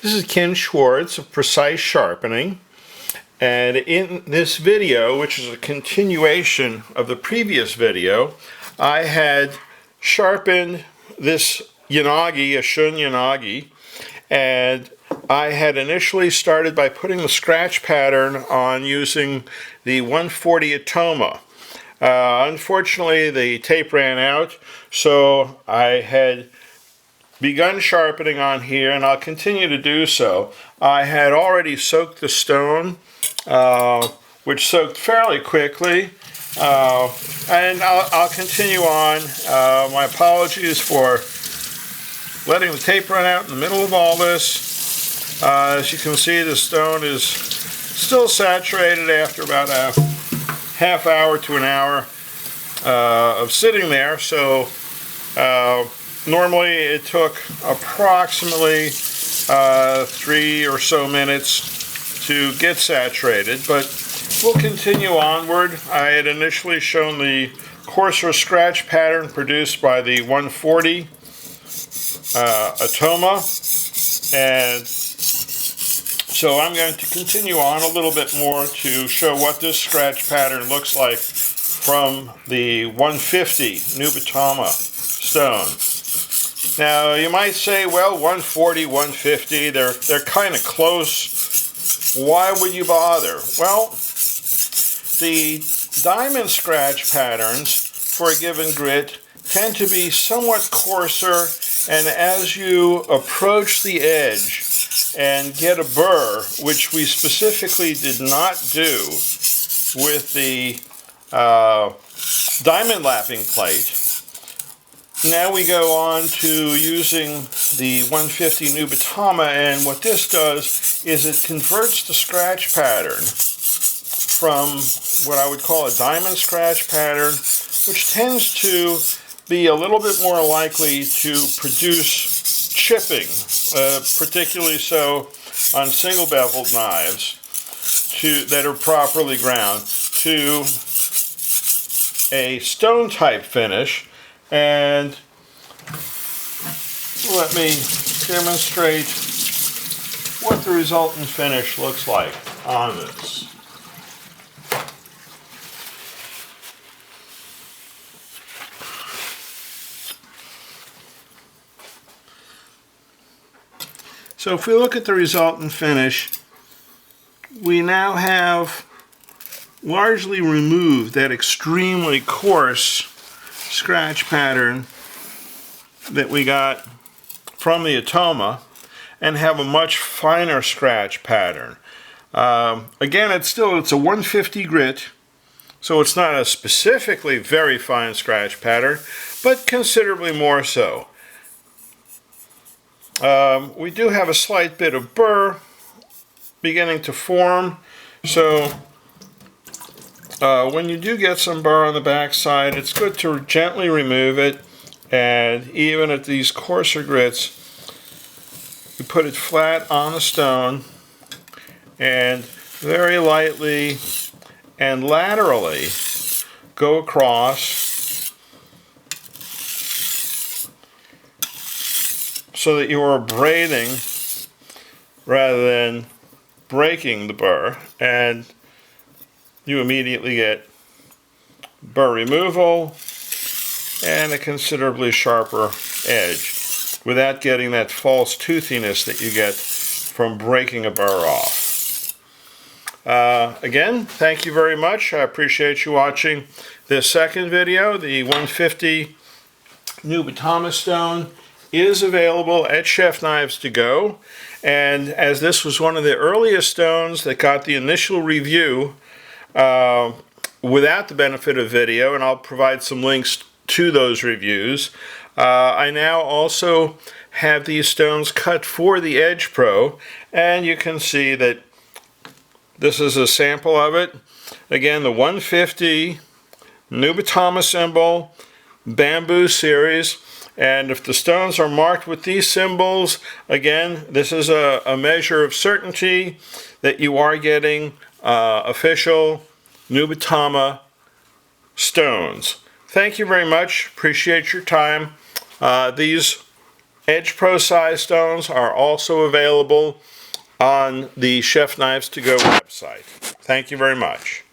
This is Ken Schwartz of Precise Sharpening, and in this video, which is a continuation of the previous video, I had sharpened this Yanagi, a Shun Yanagi, and I had initially started by putting the scratch pattern on using the 140 Atoma. Unfortunately, the tape ran out, so I had begun sharpening on here, and I'll continue to do so. I had already soaked the stone, which soaked fairly quickly, and I'll continue on. My apologies for letting the tape run out in the middle of all this. As you can see, the stone is still saturated after about a half hour to an hour of sitting there, so normally it took approximately 3 or so minutes to get saturated, but we'll continue onward. I had initially shown the coarser scratch pattern produced by the 140 Atoma, and so I'm going to continue on a little bit more to show what this scratch pattern looks like from the 150 Nubatama stone. Now, you might say, well, 140, 150, they're kind of close. Why would you bother? Well, the diamond scratch patterns for a given grit tend to be somewhat coarser, and as you approach the edge and get a burr, which we specifically did not do with the diamond lapping plate, now we go on to using the 150 Nubatama, and what this does is it converts the scratch pattern from what I would call a diamond scratch pattern, which tends to be a little bit more likely to produce chipping, particularly so on single beveled knives that are properly ground, to a stone type finish. And let me demonstrate what the resultant finish looks like on this. So if we look at the resultant finish, we now have largely removed that extremely coarse scratch pattern that we got from the Atoma and have a much finer scratch pattern. Again, it's a 150 grit, so it's not a specifically very fine scratch pattern, but considerably more so. We do have a slight bit of burr beginning to form, so when you do get some burr on the back side, it's good to gently remove it, and even at these coarser grits, you put it flat on the stone and very lightly and laterally go across so that you are abrading rather than breaking the burr, and you immediately get burr removal and a considerably sharper edge without getting that false toothiness that you get from breaking a burr off. Again, thank you very much. I appreciate you watching this second video. The 150 Nubatama stone is available at Chef Knives to Go, and as this was one of the earliest stones that got the initial review without the benefit of video, and I'll provide some links to those reviews. I now also have these stones cut for the Edge Pro, and you can see that this is a sample of it. Again, the 150 Nubatama symbol, Bamboo series, and if the stones are marked with these symbols, again, this is a measure of certainty that you are getting official Nubatama stones. Thank you very much. Appreciate your time. These Edge Pro size stones are also available on the Chef Knives to Go website. Thank you very much.